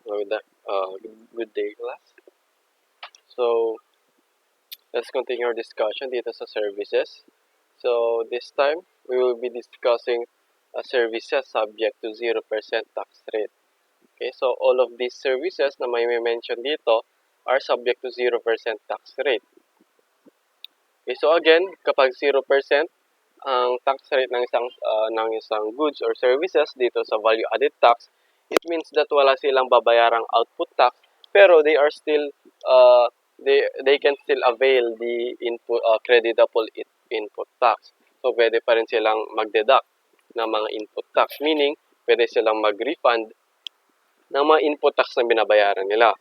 Good day, class. So, let's continue our discussion dito sa services. So, this time, we will be discussing services subject to 0% tax rate. Okay, so all of these services na may mention dito are subject to 0% tax rate. Okay, so again, kapag 0% ang tax rate ng isang goods or services dito sa value added tax, it means that wala silang babayarang output tax pero they are still they can still avail the creditable input tax. So pwede pa rin silang mag-deduct ng mga input tax, meaning pwede silang mag-refund ng mga input tax na binabayaran nila.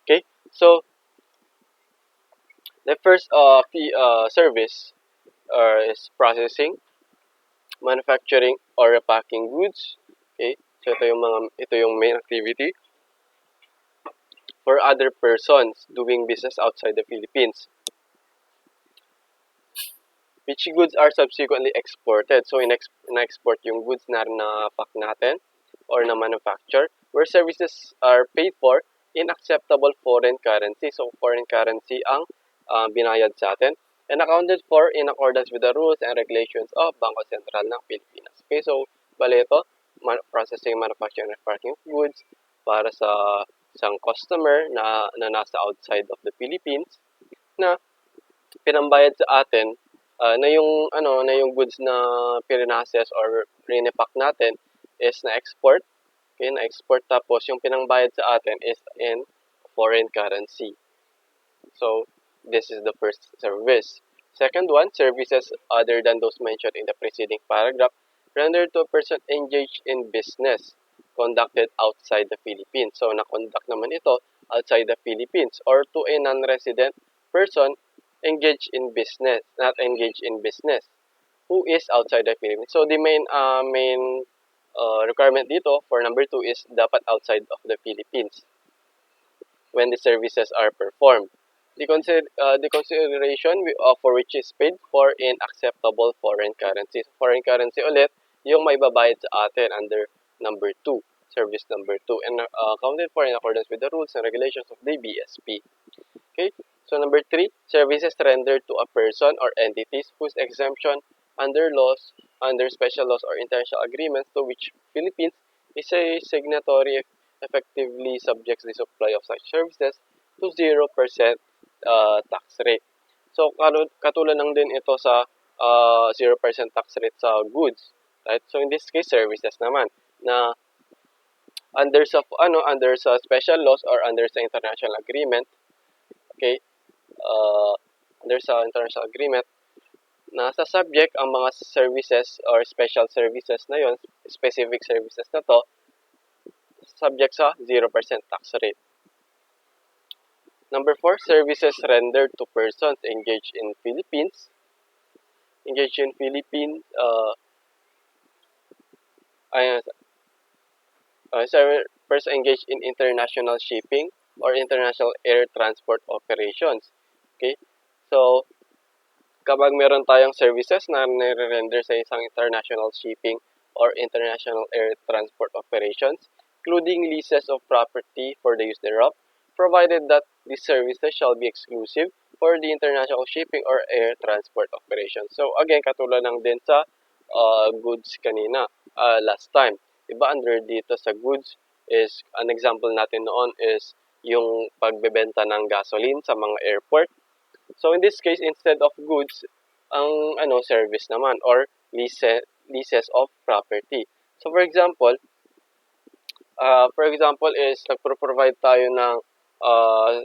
Okay? So the first service is processing, manufacturing or repacking goods. Okay? So ito yung main activity for other persons doing business outside the Philippines. Which goods are subsequently exported. So in-export yung goods na na-pack natin or na manufacture where services are paid for in acceptable foreign currency. So foreign currency ang binayad sa atin and accounted for in accordance with the rules and regulations of Bangko Sentral ng Pilipinas. Okay, so bale ito, processing, manufacturing, and repacking of goods para sa isang customer na nasa outside of the Philippines na pinambayad sa atin na yung goods na pinrocess or rinipack natin is na-export. Okay, na-export tapos yung pinangbayad sa atin is in foreign currency. So, this is the first service. Second one, services other than those mentioned in the preceding paragraph rendered to a person engaged in business conducted outside the Philippines. So, na-conduct naman ito outside the Philippines or to a non-resident person engaged in business, not engaged in business, who is outside the Philippines. So, the main requirement dito for number 2 is dapat outside of the Philippines when the services are performed. The consideration for which is paid for in acceptable foreign currency. Foreign currency ulit, yung may babayad sa atin under number 2, service number 2, and accounted for in accordance with the rules and regulations of the BSP. Okay, so number 3, services rendered to a person or entities whose exemption under special laws or international agreements to which Philippines is a signatory effectively subjects the supply of such services to 0% tax rate. So, katulad lang din ito sa 0% tax rate sa goods. Right? So, in this case, services naman na under sa special laws or under sa international agreement, okay, under sa international agreement, nasa subject ang mga services or special services na yon, specific services na to, subject sa 0% tax rate. Number 4, services rendered to persons engaged in Philippines. Engaged in Philippines, person engaged in international shipping or international air transport operations. Okay? So, kapag meron tayong services na nire-render sa isang international shipping or international air transport operations, including leases of property for the use thereof, provided that these services shall be exclusive for the international shipping or air transport operations. So, again, katulad lang din sa goods kanina, last time. Diba, under dito sa goods is, an example natin noon is yung pagbebenta ng gasoline sa mga airport. So, in this case, instead of goods, ang service naman or leases of property. So, for example is nagpro-provide tayo ng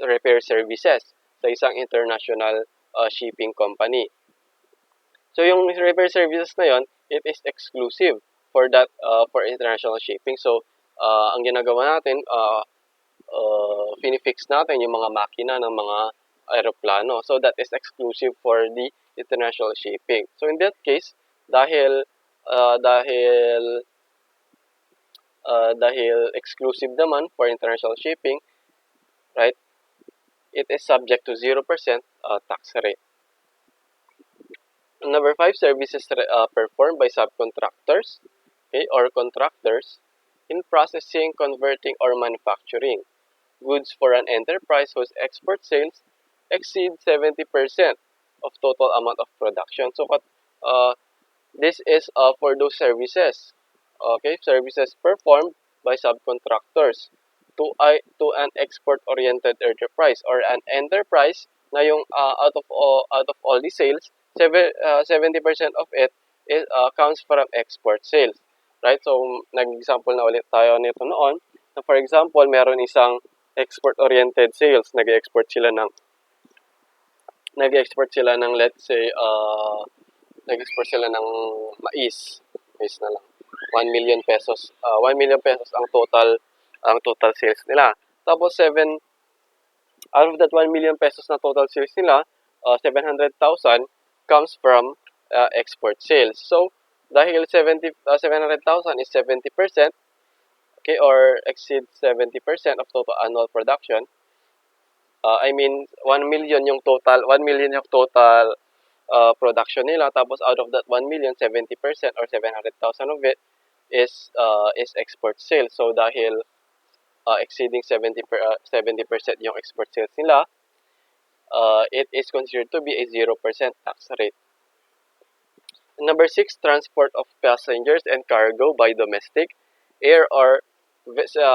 repair services sa isang international shipping company. So, yung repair services na yon, it is exclusive for that for international shipping. So, ang ginagawa natin, finifix natin yung mga makina ng mga aeroplano. So, that is exclusive for the international shipping. So, in that case, dahil exclusive naman for international shipping, right, it is subject to 0% tax rate. Number 5, services performed by subcontractors, okay, or contractors. in processing, converting, or manufacturing goods for an enterprise whose export sales exceed 70% of total amount of production. So, uh, this is for those services. Okay, services performed by subcontractors to an export-oriented enterprise or an enterprise na yung out of all the sales, 70% of it comes from export sales. Right? So, nag-example na ulit tayo nito noon. Na for example, meron isang export-oriented sales, nag-export sila ng let's say nag-export sila ng mais. Mais na lang. 1 million pesos. 1 million pesos ang total sales nila. Tapos 7 out of that 1 million pesos na total sales nila, 700,000 comes from export sales. So dahil 700,000 is 70%, okay, or exceeds 70% of total annual production. I mean 1 million yung total production nila, tapos out of that 1 million, 70% or 700,000 of it is export sales. So dahil exceeding 70% yung export sales nila, it is considered to be a 0% tax rate. Number 6, transport of passengers and cargo by domestic, air, or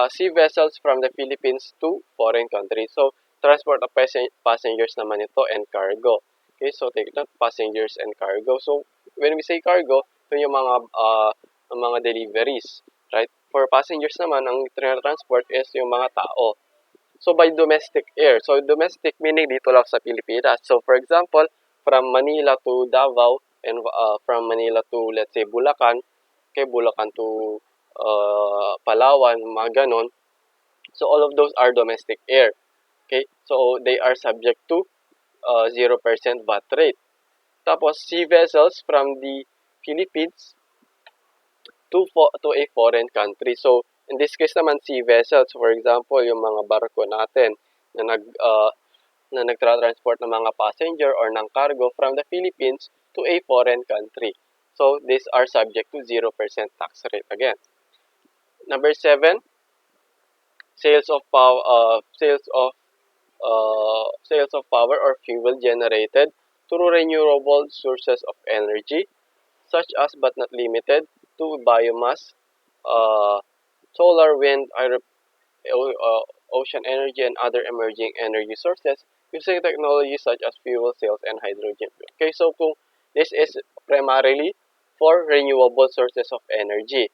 sea vessels from the Philippines to foreign countries. So, transport of passengers naman ito and cargo. Okay, so take note, passengers and cargo. So, when we say cargo, ito yung mga deliveries, right? For passengers naman, ang transport is yung mga tao. So, by domestic air. So, domestic meaning dito lang sa Pilipinas. So, for example, from Manila to Davao and from Manila to, let's say, Bulacan, okay, Bulacan to Palawan, mga ganon. So, all of those are domestic air. Okay, so they are subject to 0% VAT rate. Tapos, sea vessels from the Philippines to a foreign country. So, in this case naman, sea vessels, for example, yung mga barko natin na nagtra-transport ng mga passenger or ng cargo from the Philippines to a foreign country. So, these are subject to 0% tax rate again. Number 7, sales of power or fuel generated through renewable sources of energy, such as but not limited to biomass, solar, wind, ocean energy, and other emerging energy sources using technologies such as fuel cells and hydrogen fuel. Okay, so kung this is primarily for renewable sources of energy.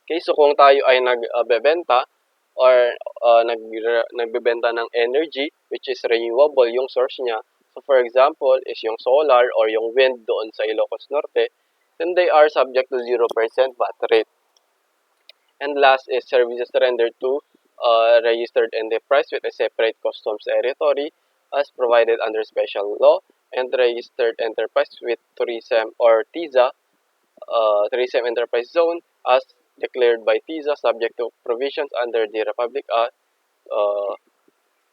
Okay, so kung tayo ay nagbebenta or nagbebenta ng energy which is renewable yung source niya, so for example is yung solar or yung wind doon sa Ilocos Norte, then they are subject to 0% VAT rate. And last is services rendered to registered enterprise with a separate customs territory as provided under special law, and registered enterprise with tourism or TIZA, tourism enterprise zone as declared by TIZA subject to provisions under the Republic Act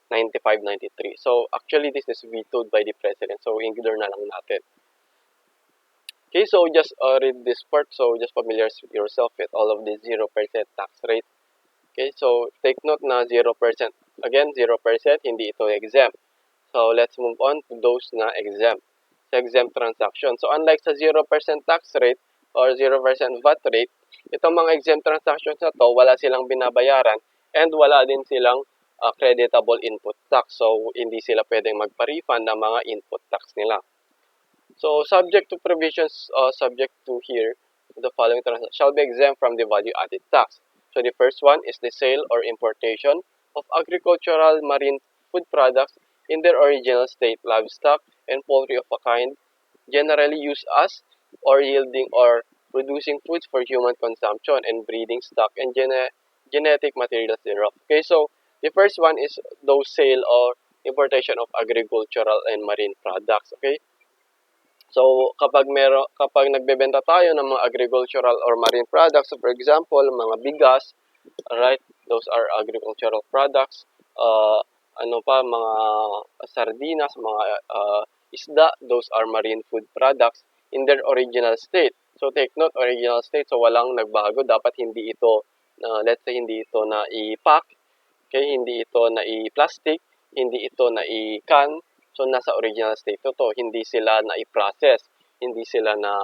9593. So actually this is vetoed by the President. So ignore na lang natin. Okay, so just read this part. So just familiarize yourself with all of this 0% tax rate. Okay, so take note na 0%. Again, 0%, hindi ito exempt. So let's move on to those na exempt. Sa exempt transaction. So unlike sa 0% tax rate or 0% VAT rate, itong mga exempt transactions na to, wala silang binabayaran and wala din silang creditable input tax. So hindi sila pwedeng magpa-refund ng mga input tax nila. So, subject to provisions subject to here, the following transactions shall be exempt from the value-added tax. So, the first one is the sale or importation of agricultural marine food products in their original state, livestock and poultry of a kind, generally used as or yielding or producing foods for human consumption and breeding stock and genetic materials thereof. Okay, so the first one is those sale or importation of agricultural and marine products. Okay. So, kapag nagbebenta tayo ng mga agricultural or marine products, so for example, mga bigas, right? Those are agricultural products. Mga sardinas, mga isda, those are marine food products in their original state. So, take note, original state, so walang nagbago, dapat hindi ito let's say hindi ito na i-pack, okay, hindi ito na i-plastic, hindi ito na i-can, so nasa original state to, hindi sila na i-process, hindi sila na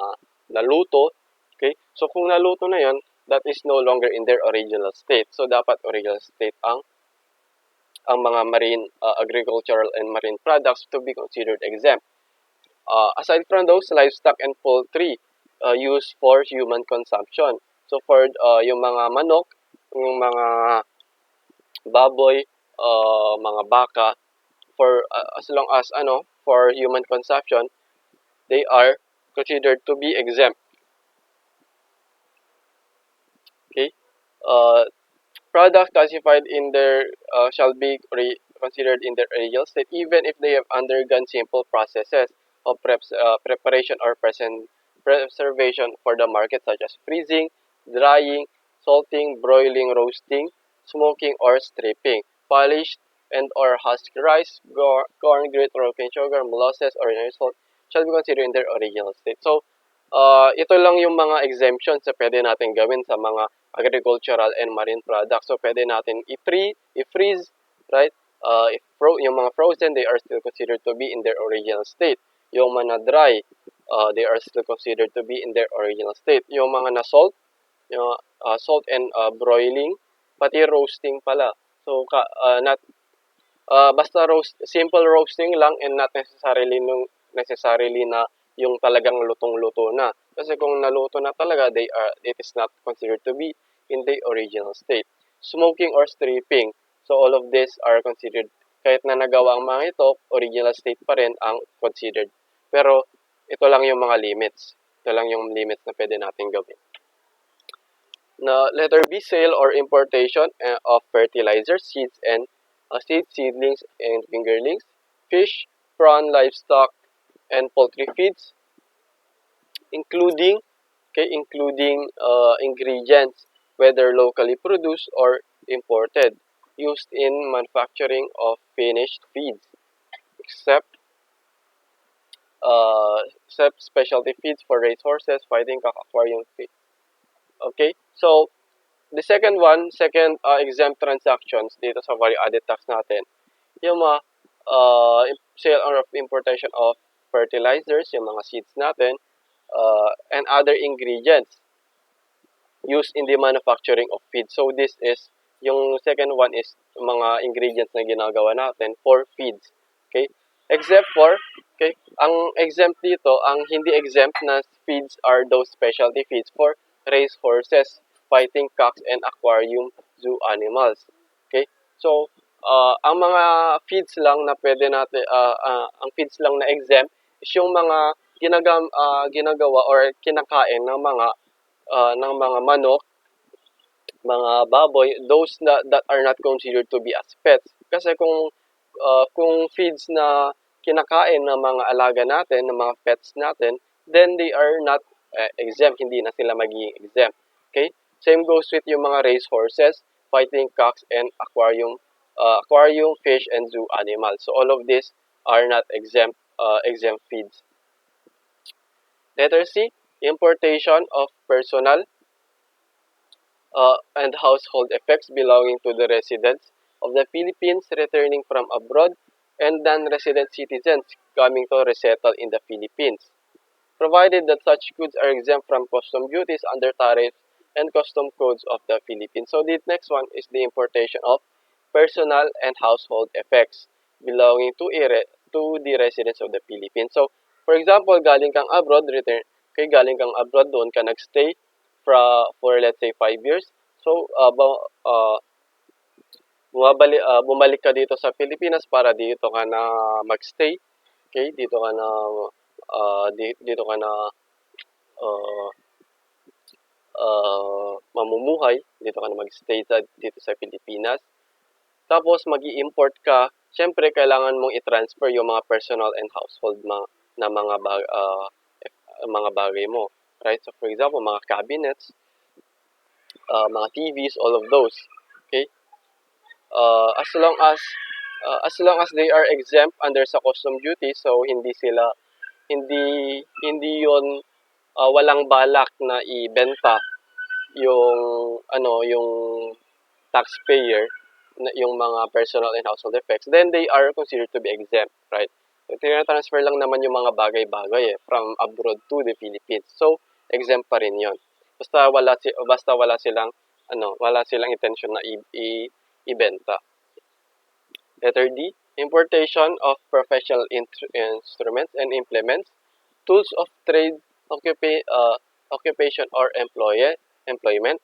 naluto, okay? So kung naluto na 'yon, that is no longer in their original state. So dapat original state ang mga marine agricultural and marine products to be considered exempt. Aside from those, livestock and poultry used for human consumption. So for yung mga manok, yung mga baboy, mga baka, for as long as for human consumption, they are considered to be exempt. Okay? Uh, Products classified in their shall be considered in their original state even if they have undergone simple processes of preparation or preservation for the market, such as freezing, drying, salting, broiling, roasting, smoking, or stripping. Polished and or husked rice, corn, grits, broken sugar, molasses, or salt shall be considered in their original state. So, ito lang yung mga exemptions na pwede natin gawin sa mga agricultural and marine products. So, pwede natin i-freeze, right? Yung mga frozen, they are still considered to be in their original state. Yung mga dry, they are still considered to be in their original state. Yung mga na-salt, yung salt and broiling, pati roasting pala. So, basta simple roasting lang and not necessarily na yung talagang lutong-luto na. Kasi kung naluto na talaga, it is not considered to be in the original state. Smoking or stripping. So all of these are considered, kahit na nagawa ang mga ito, original state pa rin ang considered. Pero ito lang yung mga limits. Ito lang yung limits na pwede natin gawin. Na letter B, sale or importation of fertilizers, seeds, and seedlings, and fingerlings, fish, prawn, livestock, and poultry feeds, including ingredients, whether locally produced or imported, used in manufacturing of finished feeds, except specialty feeds for racehorses, fighting cock, aquarium feed. Okay, so the second exempt transactions dito sa value-added tax natin, yung mga sale or importation of fertilizers, yung mga seeds natin, and other ingredients used in the manufacturing of feed. So this is, yung second one is mga ingredients na ginagawa natin for feeds. Okay? Except for, okay, ang exempt dito, ang hindi exempt na feeds are those specialty feeds for race horses, fighting cocks, and aquarium zoo animals. Okay? So, ang mga feeds lang na pwede natin, ang feeds lang na exempt is yung mga ginagawa or kinakain ng mga manok, mga baboy, those that are not considered to be as pets. Kasi kung feeds na kinakain ng mga alaga natin, ng mga pets natin, then they are not exempt, hindi na sila magiging exempt. Okay? Same goes with yung mga race horses, fighting cocks, and aquarium fish, and zoo animals. So all of these are not exempt feeds. Letter C, importation of personal and household effects belonging to the residents of the Philippines returning from abroad and non-resident citizens coming to resettle in the Philippines, provided that such goods are exempt from custom duties under tariffs and custom codes of the Philippines. So the next one is the importation of personal and household effects belonging to the residents of the Philippines. So, for example, galing kang abroad, doon ka nagstay for let's say 5 years. So, bumalik ka dito sa Pilipinas para dito ka na magstay. Okay, dito ka na uh, mamumuhay, dito ka na magstay dito sa Pilipinas. Tapos mag-i-import ka, syempre kailangan mong i-transfer yung mga personal and household na mga bagay mo. Right? So for example, mga cabinets, mga TVs, all of those. Okay? As long as they are exempt under sa custom duty, so hindi yon walang balak na ibenta yung taxpayer, yung mga personal and household effects, then they are considered to be exempt, right? So, transfer lang naman yung mga bagay-bagay from abroad to the Philippines. So, exempt pa rin yun. Basta wala silang intention na ibenta. Letter D, importation of professional instruments and implements, tools of trade, occupation or employment,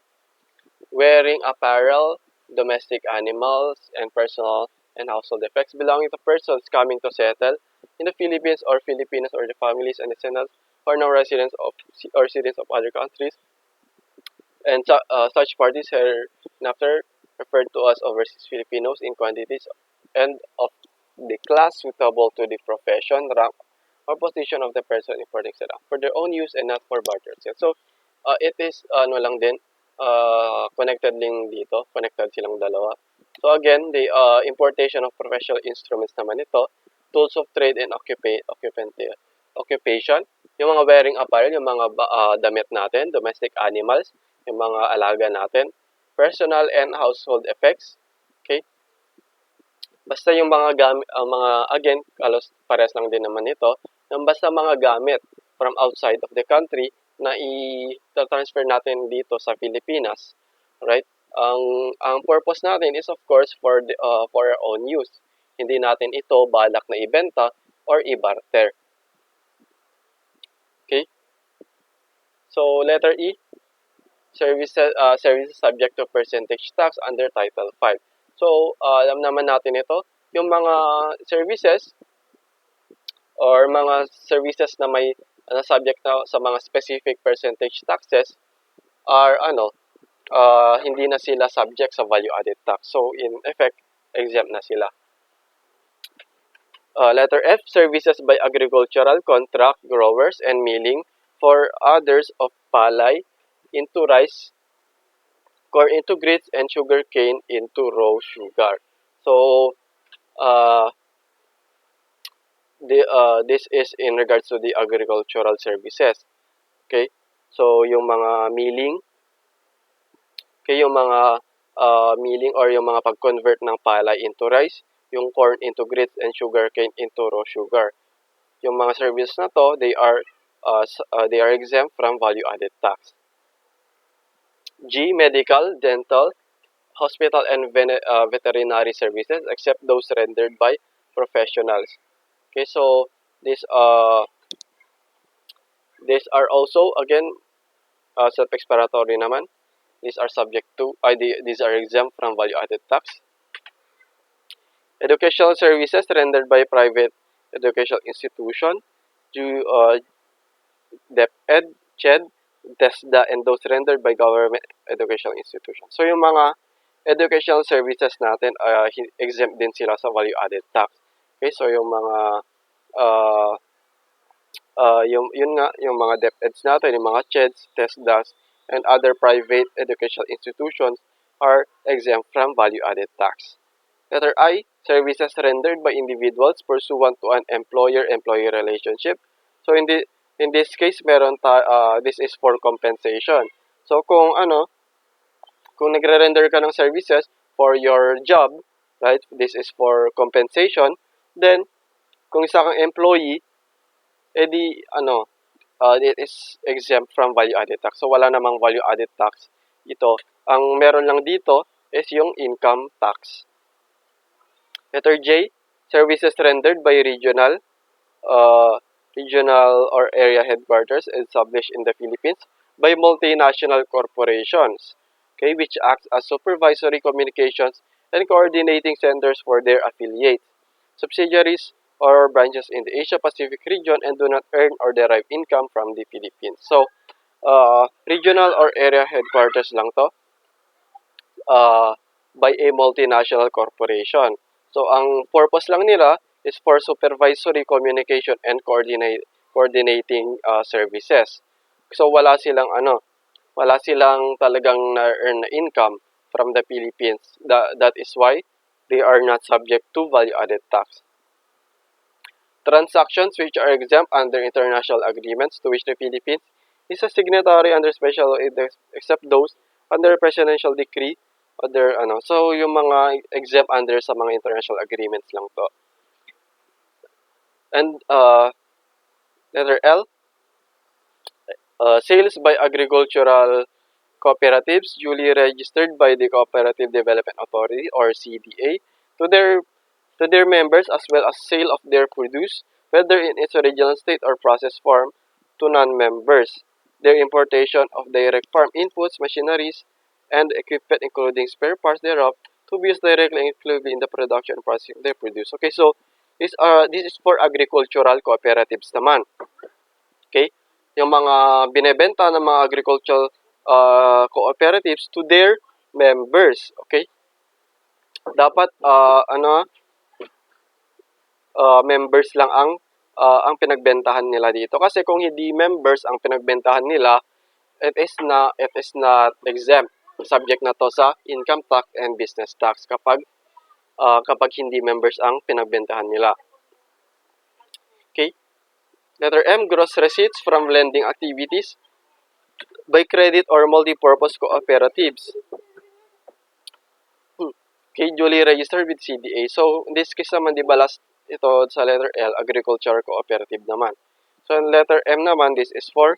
wearing apparel, domestic animals, and personal and household effects belonging to persons coming to settle in the Philippines or Filipinos or the families and descendants or non-residents of or citizens of other countries, and such parties hereafter referred to as overseas Filipinos in quantities and of the class suitable to the profession, rank, or position of the person importing sila for their own use and not for barter sale. So, it is lang din, connected silang dalawa. So again, the importation of professional instruments naman ito, tools of trade and occupation, yung mga wearing apparel, yung mga damit natin, domestic animals, yung mga alaga natin, personal and household effects, okay? Basta yung mga gamit, again, kalos pares lang din naman ito, yung basta mga gamit from outside of the country na i-transfer natin dito sa Pilipinas, right? Ang purpose natin is of course for our own use. Hindi natin ito balak na ibenta or i-barter. Okay? So letter E, services subject to percentage tax under Title 5. So alam naman natin ito, yung mga services or mga services na may subject na sa mga specific percentage taxes are hindi na sila subject sa value-added tax. So, in effect, exempt na sila. Letter F, services by agricultural contract growers and milling for others of palay into rice, corn into grits, and sugar cane into raw sugar. So, this is in regards to the agricultural services. Okay? So, yung mga milling, yung mga milling or yung mga pag-convert ng palay into rice, yung corn into grits, and sugar cane into raw sugar. Yung mga services na to, they are exempt from value-added tax. G, medical, dental, hospital, and veterinary services, except those rendered by professionals. Okay, so these are also again self-explanatory naman. These are these are exempt from value-added tax. Educational services rendered by private educational institution, DepEd, CHED, TESDA, and those rendered by government educational institutions. So yung mga educational services natin, exempt din sila sa value-added tax. Okay, so yung mga yung mga DepEds natin, yung mga CHEDs, TESDAs, and other private educational institutions are exempt from value-added tax. Letter I, services rendered by individuals pursuant to an employer-employee relationship. So in this case, this is for compensation. So kung nagre-render ka ng services for your job, right? This is for compensation. Then kung isa kang employee, it is exempt from value-added tax. So, wala namang value-added tax ito. Ang meron lang dito is yung income tax. Letter J, services rendered by regional or area headquarters established in the Philippines by multinational corporations, okay, which acts as supervisory communications and coordinating centers for their affiliates, subsidiaries, or branches in the Asia-Pacific region and do not earn or derive income from the Philippines. So, regional or area headquarters lang to by a multinational corporation. So, ang purpose lang nila is for supervisory communication and coordinating services. So, wala silang talagang na-earn na income from the Philippines. That is why they are not subject to value-added tax. Transactions which are exempt under international agreements to which the Philippines is a signatory under special except those under presidential decree So yung mga exempt under sa mga international agreements lang to. And letter L, sales by agricultural cooperatives duly registered by the Cooperative Development Authority or CDA to their members, as well as sale of their produce, whether in its original state or processed form, to non-members. Their importation of direct farm inputs, machineries, and equipment, including spare parts thereof, to be used directly and exclusively in the production and processing of their produce. Okay, so this is for agricultural cooperatives naman. Okay? Yung mga binebenta ng mga agricultural cooperatives to their members. Okay? Dapat members lang ang pinagbentahan nila dito. Kasi kung hindi members ang pinagbentahan nila, it is not exempt. Subject na to sa income tax and business tax kapag hindi members ang pinagbentahan nila. Okay? Letter M, gross receipts from lending activities by credit or multi-purpose cooperatives. Okay, duly registered with CDA. So, in this case naman, di ba last ito sa letter L, agriculture cooperative naman. So, in letter M naman, this is for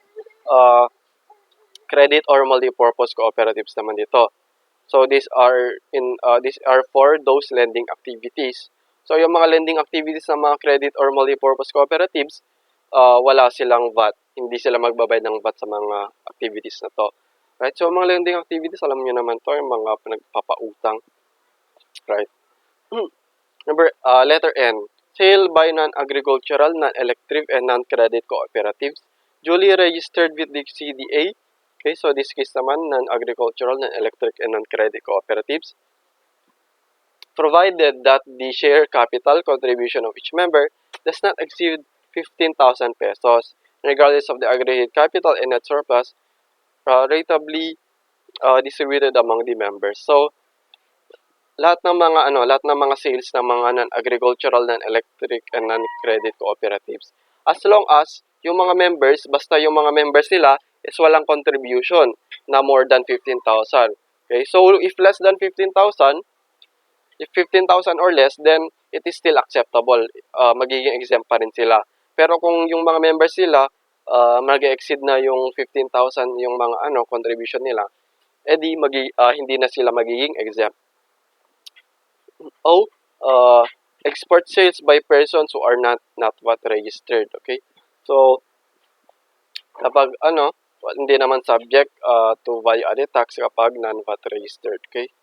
credit or multi-purpose cooperatives naman dito. So, these are for those lending activities. So, yung mga lending activities ng mga credit or multi-purpose cooperatives, wala silang VAT. Hindi sila magbabayad ng VAT sa mga activities na to. Right? So, mga lending activities, alam niyo naman to, yung mga pinagpapautang. Right? Letter N. Sale by non-agricultural, non-electric, and non-credit cooperatives duly registered with the CDA. Okay, so this case naman, non-agricultural, non-electric, and non-credit cooperatives. Provided that the share capital contribution of each member does not exceed 15,000 pesos, regardless of the aggregate capital and net surplus, ratably distributed among the members. So, lahat ng mga sales ng mga non-agricultural, non-electric, and non-credit cooperatives. As long as yung mga members, basta yung mga members nila is walang contribution na more than 15,000. Okay? So, if less than 15,000, if 15,000 or less, then it is still acceptable. Magiging exempt pa rin sila. Pero kung yung mga members nila, mag-exceed na yung 15,000 yung mga contribution nila, edi hindi na sila magiging exempt. O, export sales by persons who are not VAT registered. Okay? So, kapag hindi naman subject to value-added tax kapag non-VAT registered. Okay?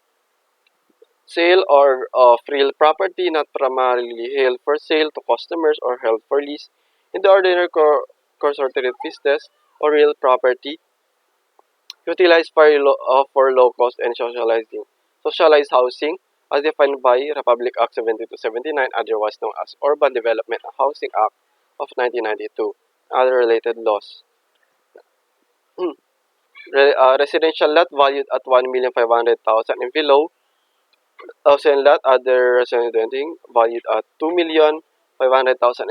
Sale or of real property not primarily held for sale to customers or held for lease in the ordinary course of business or real property utilized for low cost and socialized housing as defined by Republic Act 7279, otherwise known as Urban Development and Housing Act of 1992, other related laws. Residential lot valued at 1,500,000 and below, housing lot other residential valued at 2,500,000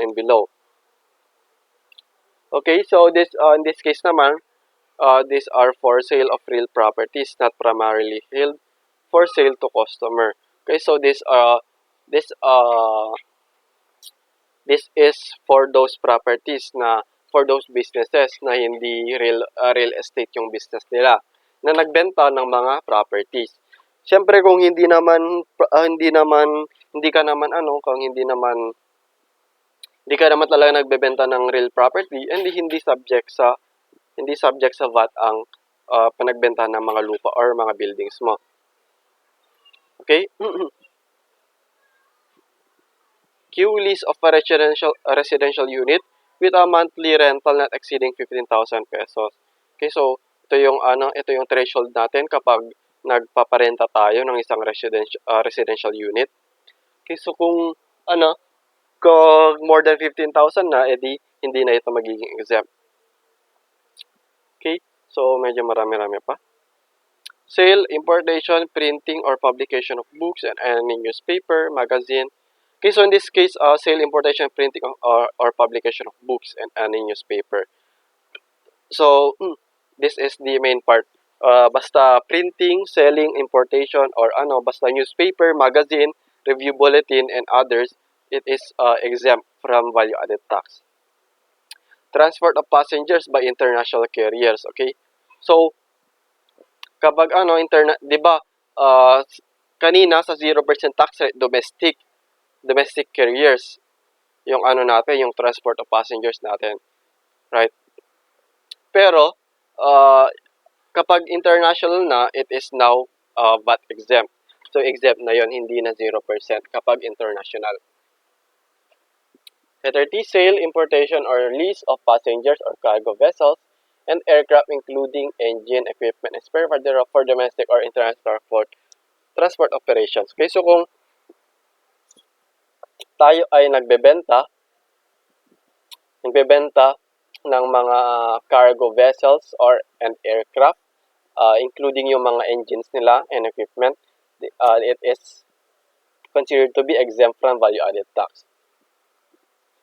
and below. Okay, so this in this case naman, these are for sale of real properties not primarily held for sale to customer. Okay, so this is for those properties for those businesses na hindi real estate yung business nila na nagbenta ng mga properties. Siyempre kung hindi ka naman talaga nagbebenta ng real property, hindi subject sa VAT ang pinagbentahan ng mga lupa or mga buildings mo. Okay? Q, lease of a residential unit with a monthly rental not exceeding 15,000 pesos. Okay, so ito yung threshold natin kapag nagpaparenta tayo ng isang residential unit. Okay, so kung more than 15,000 na, edi hindi na ito magiging exempt. Okay, so medyo marami-rami pa. Sale, importation, printing, or publication of books and any newspaper, magazine. Okay, so in this case, sale, importation, printing, or publication of books and any newspaper. So, this is the main part Basta printing, selling, importation, or basta newspaper, magazine, review bulletin, and others, it is exempt from value-added tax. Transport of passengers by international carriers, okay? So, kapag 'di ba, uh, kanina sa 0% tax rate, domestic carriers, yung natin, yung transport of passengers natin, right? Pero, uh, kapag international na, it is now VAT exempt. So, exempt na yon, hindi na 0% kapag international. Letter T, sale, importation, or lease of passengers or cargo vessels and aircraft including engine, equipment, and spare part thereof for domestic or international transport operations. Okay, so kung tayo ay nagbebenta ng mga cargo vessels or and aircraft, including yung mga engines nila and equipment, it is considered to be exempt from value-added tax.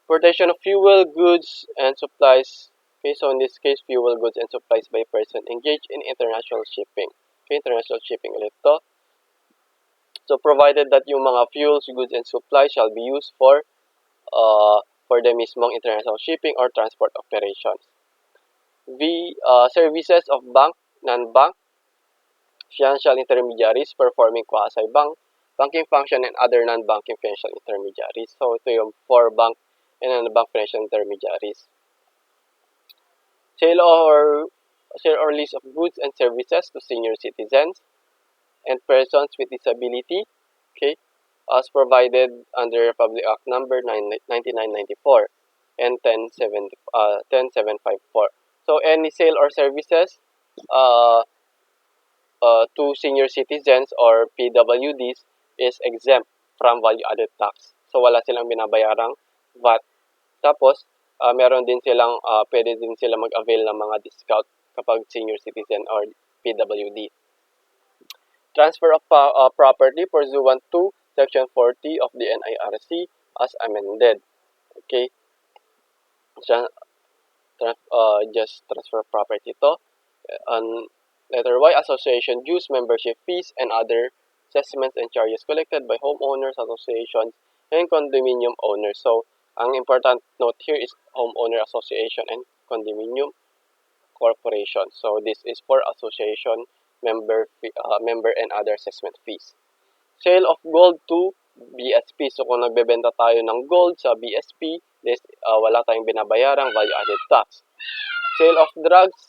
Importation of fuel, goods, and supplies. Okay, so in this case, fuel, goods, and supplies by person engaged in international shipping. Okay, international shipping ulit to. So, provided that yung mga fuels, goods, and supplies shall be used for the mismong international shipping or transport operations. Services of bank, non-bank, financial intermediaries performing banking function and other non-banking financial intermediaries. So, ito yung for bank and non-bank financial intermediaries. Sale or lease of goods and services to senior citizens and persons with disability, okay, as provided under Republic Act number 9994 and 10754. So, any sale or services uh, to senior citizens or PWDs is exempt from value-added tax. So, wala silang binabayarang VAT. Tapos, meron din silang, pwede din sila mag-avail ng mga discount kapag senior citizen or PWD. Transfer of property pursuant to Section 40 of the NIRC as amended. Okay? Just transfer of property to. Letter Y, association dues, membership fees, and other assessments and charges collected by homeowners, associations, and condominium owners. So, ang important note here is homeowner association and condominium corporation. So, this is for association, member and other assessment fees. Sale of gold to BSP. So, kung nagbebenta tayo ng gold sa BSP, wala tayong binabayarang value-added tax. Sale of drugs,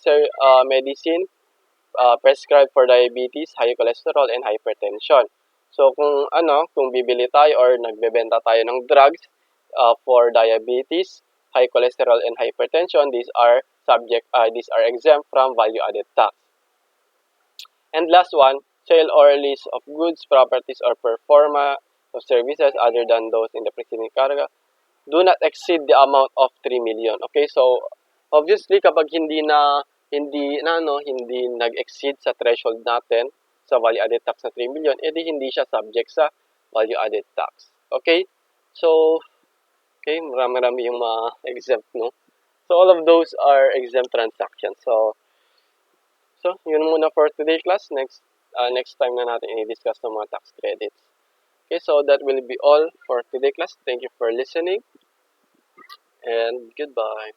medicine, prescribed for diabetes, high cholesterol, and hypertension. So, kung bibili tayo or nagbebenta tayo ng drugs for diabetes, high cholesterol, and hypertension, these are exempt from value-added tax. And last one, sale or lease of goods, properties, or performance of services other than those in the preceding paragraph do not exceed the amount of 3 million. Okay, so obviously kapag hindi nag-exceed sa threshold natin sa value-added tax na 3 million, edi hindi siya subject sa value-added tax. Okay? So, okay, marami yung exempt, no? So, all of those are exempt transactions. So, yun muna for today's class. Next time na natin i-discuss ng mga tax credits. Okay, so that will be all for today's class. Thank you for listening and goodbye.